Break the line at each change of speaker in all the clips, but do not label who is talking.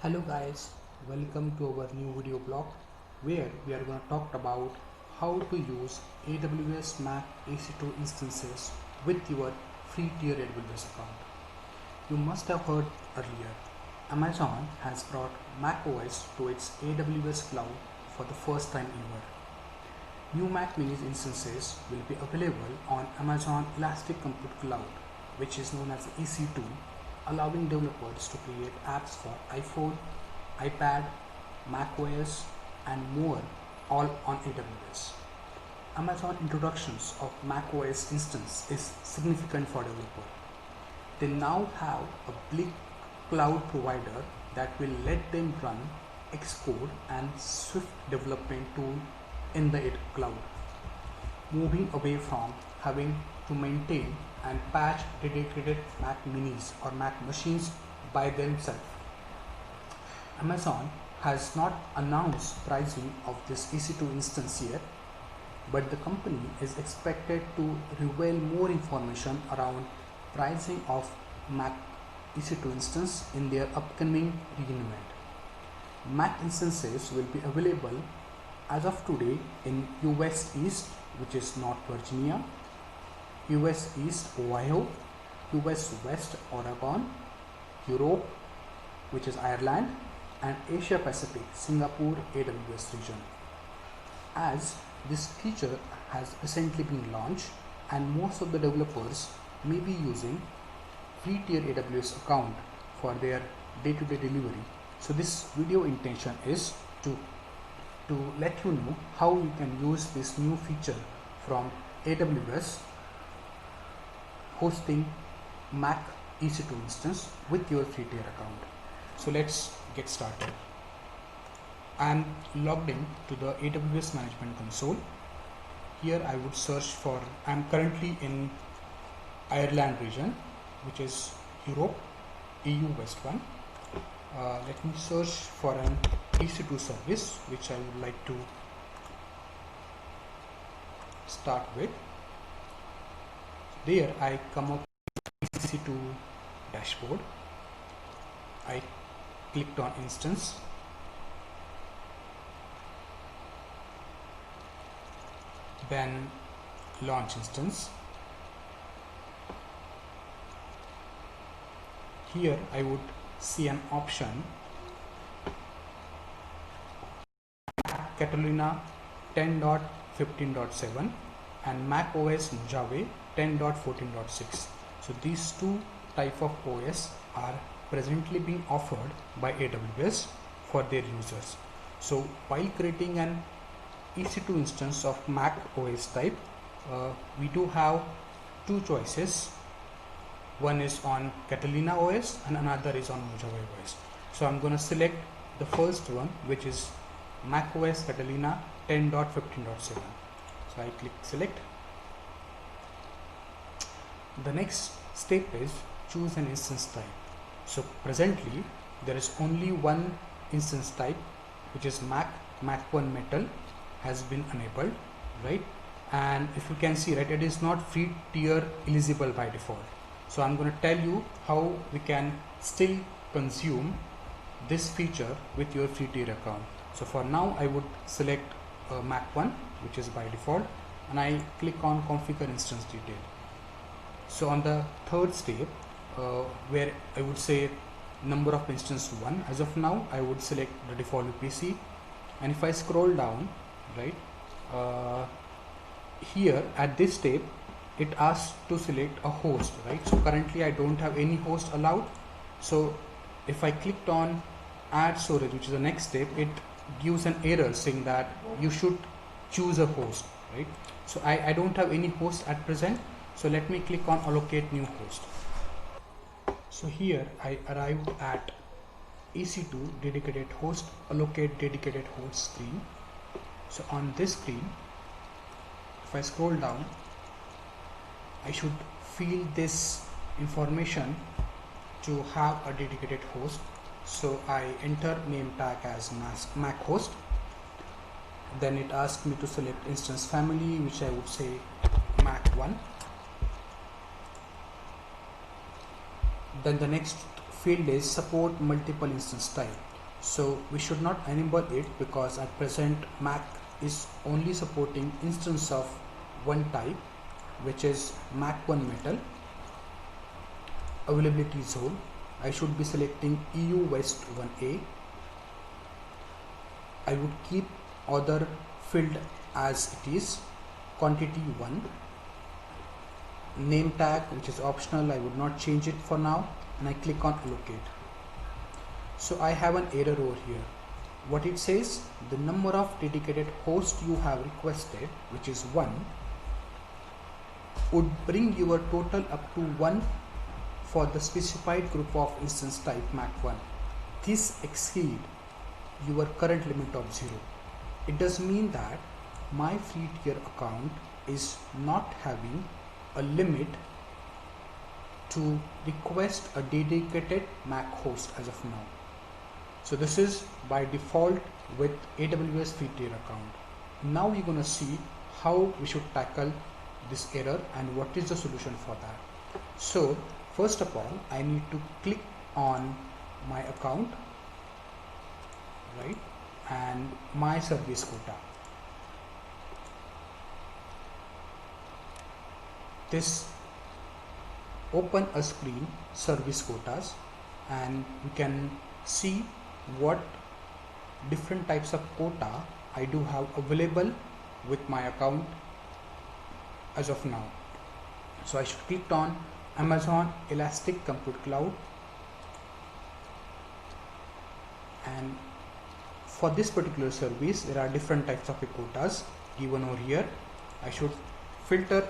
Hello guys, welcome to our new video blog where we are going to talk about how to use AWS Mac EC2 instances with your free tier AWS account. You must have heard earlier, Amazon has brought macOS to its AWS cloud for the first time ever. New Mac Minis instances will be available on Amazon Elastic Compute Cloud, which is known as EC2, allowing developers to create apps for iPhone, iPad, macOS, and more, all on AWS. Amazon introductions of macOS instance is significant for developers. They now have a big cloud provider that will let them run Xcode and Swift development tool in the cloud, moving away from having to maintain and patch dedicated Mac minis or Mac machines by themselves. Amazon has not announced pricing of this EC2 instance yet, but the company is expected to reveal more information around pricing of Mac EC2 instance in their upcoming reunion. Mac instances will be available as of today in US East, which is North Virginia, US East Ohio, US West Oregon, Europe, which is Ireland, and Asia Pacific Singapore AWS region. As this feature has recently been launched and most of the developers may be using free tier AWS account for their day-to-day delivery. So this video intention is to let you know how you can use this new feature from AWS hosting Mac EC2 instance with your free tier account. So let's get started. I'm logged in to the AWS Management Console. Here I would search for, I'm currently in Ireland region, which is Europe, EU West 1. Let me search for an EC2 service which I would like to start with. There I come up with EC2 dashboard. I clicked on instance. Then launch instance. Here I would see an option Catalina 10.15.7 and Mac OS Mojave 10.14.6. So these two type of OS are presently being offered by AWS for their users. So while creating an EC2 instance of Mac OS type, we do have two choices. One is on Catalina OS and another is on Mojave OS. So I'm going to select the first one, which is Mac OS Catalina 10.15.7. So I click select. The next step is choose an instance type. So presently there is only one instance type, which is Mac 1 Metal has been enabled, right? And if you can see, right, it is not free tier eligible by default. So I'm going to tell you how we can still consume this feature with your free tier account. So for now I would select Mac 1, which is by default, and I click on configure instance detail. So on the third step, where I would say number of instance 1, as of now I would select the default VPC, and if I scroll down, right, here at this step it asks to select a host, right? So currently I don't have any host allowed. So if I clicked on add storage, which is the next step, it gives an error saying that you should choose a host, right? So I don't have any host at present. So let me click on allocate new host. So here I arrived at EC2 dedicated host, allocate dedicated host screen. So on this screen, if I scroll down, I should fill this information to have a dedicated host. So I enter name tag as Mac host. Then it asks me to select instance family, which I would say Mac 1. Then the next field is support multiple instance type. So we should not enable it because at present Mac is only supporting instance of one type, which is Mac 1 Metal availability zone. I should be selecting EU West 1A. I would keep other field as it is, quantity 1, name tag which is optional, I would not change it for now, and I click on allocate. So I have an error over here. What it says, the number of dedicated hosts you have requested, which is 1, would bring your total up to 1 for the specified group of instance type Mac 1. This exceeds your current limit of 0. It does mean that my free tier account is not having a limit to request a dedicated Mac host as of now. So this is by default with AWS free tier account. Now we're going to see how we should tackle this error and what is the solution for that. So first of all, I need to click on my account, right, and my service quota. This open a screen service quotas, and we can see what different types of quota I do have available with my account as of now. So I should click on Amazon Elastic Compute Cloud, and for this particular service there are different types of quotas given over here. I should filter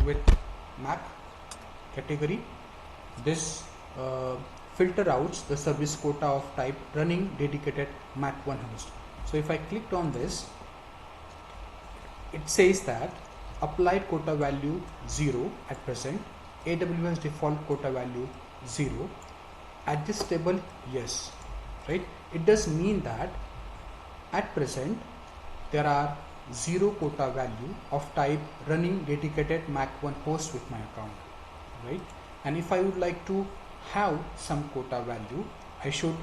with Mac category. This filter out the service quota of type running dedicated Mac 1 host. So if I clicked on this, it says that applied quota value 0 at present, AWS default quota value 0, adjustable yes, right? It does mean that at present there are 0 quota value of type running dedicated Mac 1 host with my account, right? And if I would like to have some quota value, I should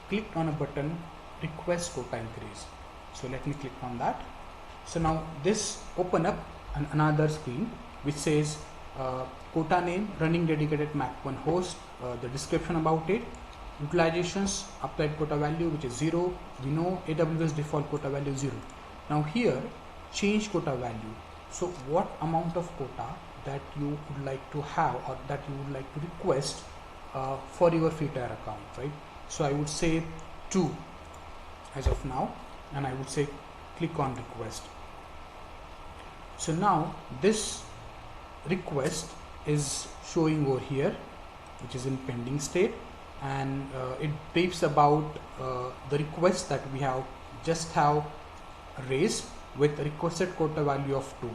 click on a button request quota increase. So let me click on that. So now this open up another screen which says quota name running dedicated Mac 1 host, the description about it, utilizations, applied quota value which is 0, we know AWS default quota value 0. Now here change quota value. So what amount of quota that you would like to have or that you would like to request for your free tier account, right? So I would say 2 as of now, and I would say click on request. So now this request is showing over here, which is in pending state, and it briefs about the request that we have just have raised with requested quota value of 2.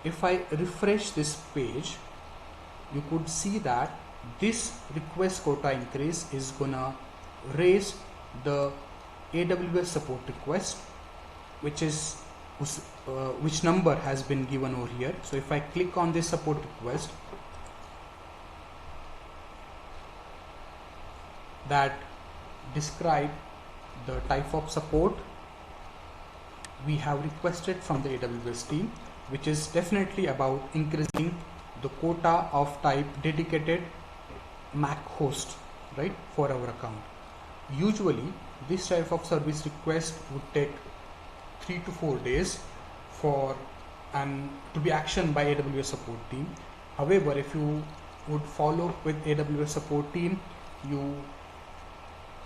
If I refresh this page, you could see that this request quota increase is gonna raise the AWS support request, which number has been given over here. So if I click on this support request, that describe the type of support we have requested from the AWS team, which is definitely about increasing the quota of type dedicated Mac host, right, for our account. Usually this type of service request would take 3 to 4 days for and to be actioned by AWS support team. However, if you would follow with AWS support team, you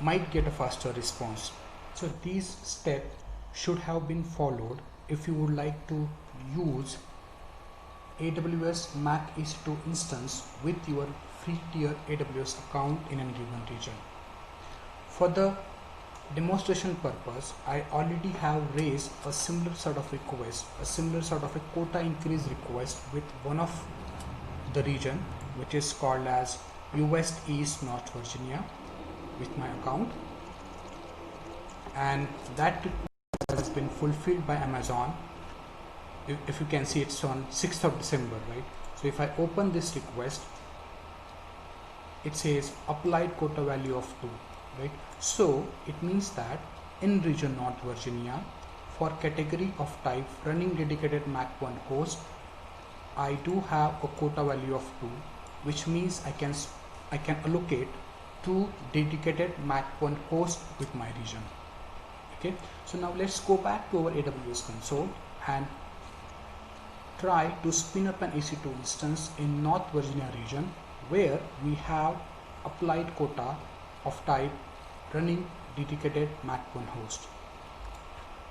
might get a faster response. So these steps should have been followed if you would like to use AWS Mac EC2 instance with your free tier AWS account in a given region. For the demonstration purpose, I already have raised a similar sort of request, a similar sort of a quota increase request with one of the region, which is called as US East North Virginia with my account, and that request has been fulfilled by Amazon. If you can see, it's on 6th of December, right? So if I open this request, it says applied quota value of 2. right? So it means that in region North Virginia, for category of type running dedicated Mac 1 host, I do have a quota value of 2, which means I can allocate 2 dedicated Mac 1 hosts with my region. Okay, so now let's go back to our AWS console and try to spin up an EC2 instance in North Virginia region where we have applied quota of type running dedicated Mac 1 host.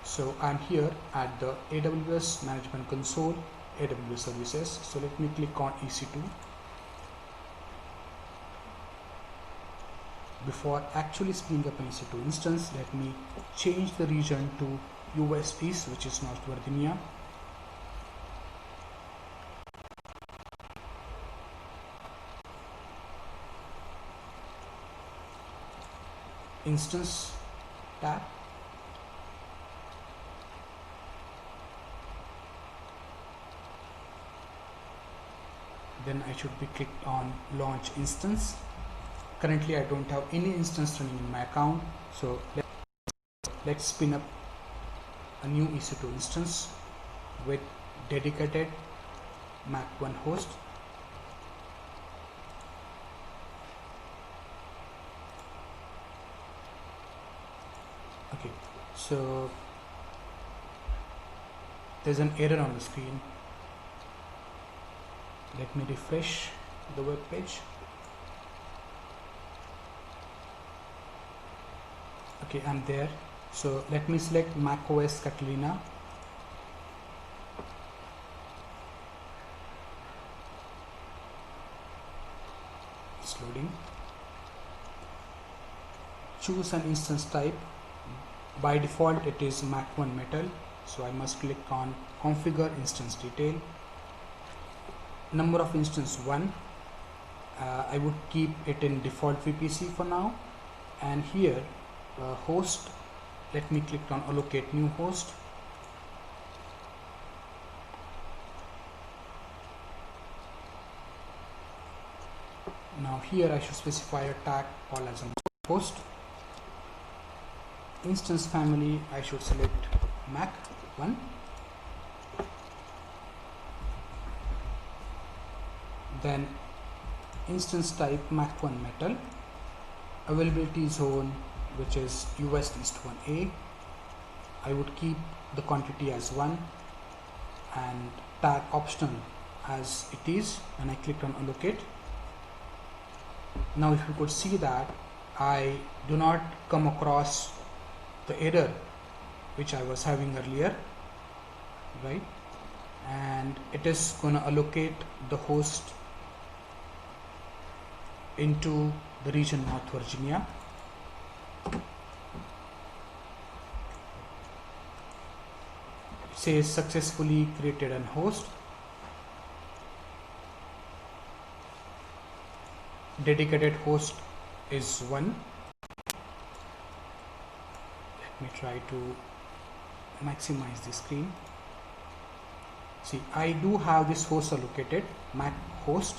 So I'm here at the AWS management console, AWS services. So let me click on EC2. Before actually spinning up an EC2 instance, let me change the region to US East, which is North Virginia. Instance tab. Then I should be clicked on launch instance. Currently I don't have any instance running in my account, so let's spin up a new EC2 instance with dedicated Mac 1 host. Okay, so there's an error on the screen. Let me refresh the web page. Okay, I'm there. So let me select macOS Catalina. It's loading. Choose an instance type. By default it is Mac 1 Metal, so I must click on configure instance detail. Number of instance 1. I would keep it in default VPC for now, and here host, let me click on allocate new host. Now here I should specify a tag call as a host. Instance family, I should select Mac 1. Then instance type Mac 1 Metal. Availability zone, which is US East 1A. I would keep the quantity as 1 and tag optional as it is, and I clicked on allocate. Now if you could see that I do not come across the error which I was having earlier, right? And it is going to allocate the host into the region North Virginia. It says successfully created an host. Dedicated host is 1. Let me try to maximize the screen. See, I do have this host allocated, Mac host.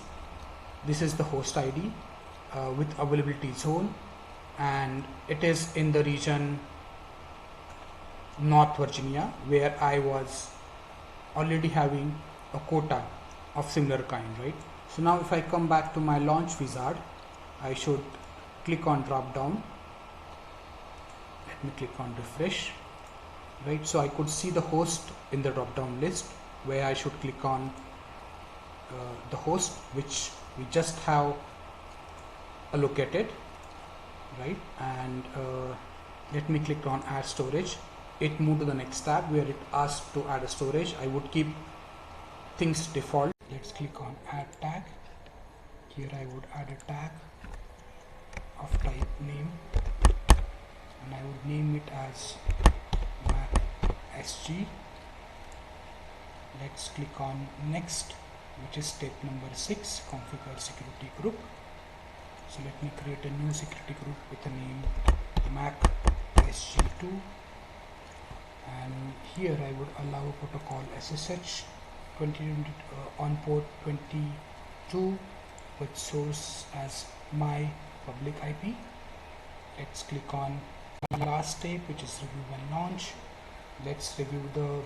This is the host ID with availability zone, and it is in the region North Virginia, where I was already having a quota of similar kind, right? So now if I come back to my launch wizard, I should click on drop down. Let me click on refresh, right? So I could see the host in the drop down list, where I should click on the host which we just have allocated, right? And let me click on add storage. It moved to the next tab where it asked to add a storage. I would keep things default. Let's click on add tag. Here I would add a tag of type name, and I would name it as Mac SG. Let's click on next, which is step number 6, configure security group. So let me create a new security group with the name Mac SG2, and here I would allow protocol SSH 20 on port 22 with source as my public IP, Let's click on the last step, which is review and launch. Let's review the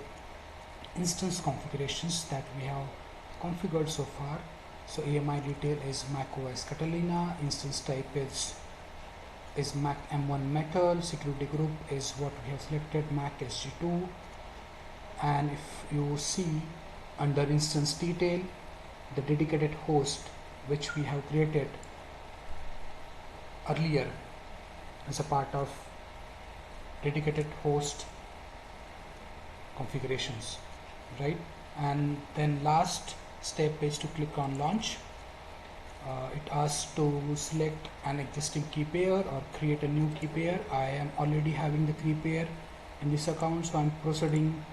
instance configurations that we have configured so far. So AMI detail is macOS Catalina, instance type is Mac M1 Metal, security group is what we have selected, Mac SG2. And if you see under instance detail, the dedicated host which we have created earlier as a part of dedicated host configurations, right? And then last step is to click on launch. It asks to select an existing key pair or create a new key pair. I am already having the key pair in this account, so I'm proceeding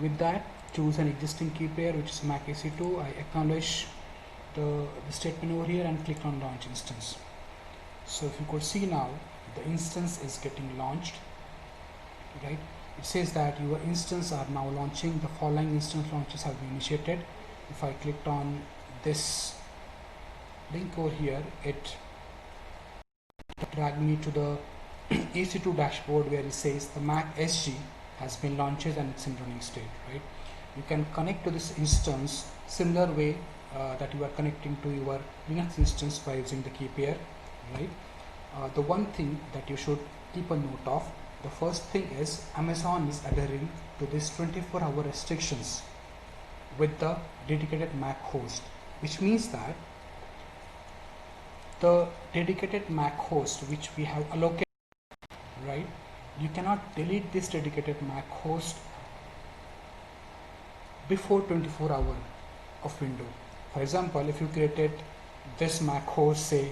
with that. Choose an existing key pair, which is Mac EC2. I acknowledge the statement over here and click on launch instance. So if you could see now, the instance is getting launched, right? It says that your instance are now launching. The following instance launches have been initiated. If I clicked on this link over here, it dragged me to the EC2 dashboard where it says the Mac SG has been launched and it's in running state, right? You can connect to this instance similar way that you are connecting to your Linux instance by using the key pair, right? The one thing that you should keep a note of, the first thing is Amazon is adhering to this 24-hour restrictions with the dedicated Mac host, which means that the dedicated Mac host which we have allocated, right, you cannot delete this dedicated Mac host before 24 hour of window. For example, if you created this Mac host say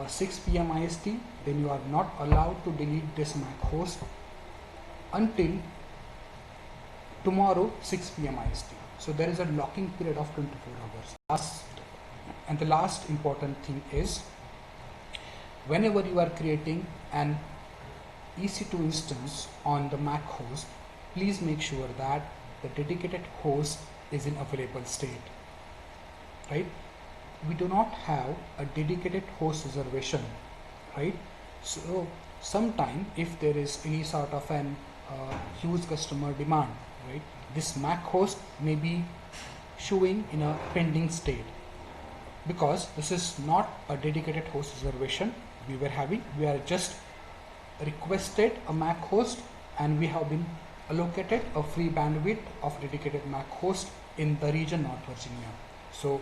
6 p.m. IST, then you are not allowed to delete this Mac host until tomorrow 6 p.m. IST. So there is a locking period of 24 hours. And the last important thing is, whenever you are creating an EC2 instance on the Mac host, please make sure that the dedicated host is in available state, right? We do not have a dedicated host reservation, right? So sometime if there is any sort of an huge customer demand, right, this Mac host may be showing in a pending state because this is not a dedicated host reservation we are just requested a Mac host and we have been allocated a free bandwidth of dedicated Mac host in the region North Virginia. So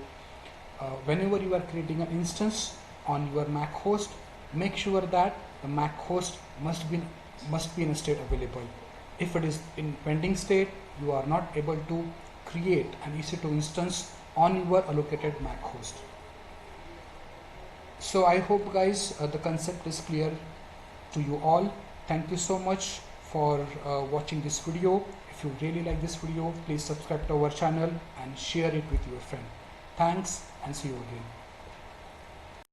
whenever you are creating an instance on your Mac host, make sure that the Mac host must be in a state available. If it is in pending state, you are not able to create an EC2 instance on your allocated Mac host. So I hope guys the concept is clear to you all. Thank you so much for watching this video. If you really like this video, please subscribe to our channel and share it with your friend. Thanks and see you again.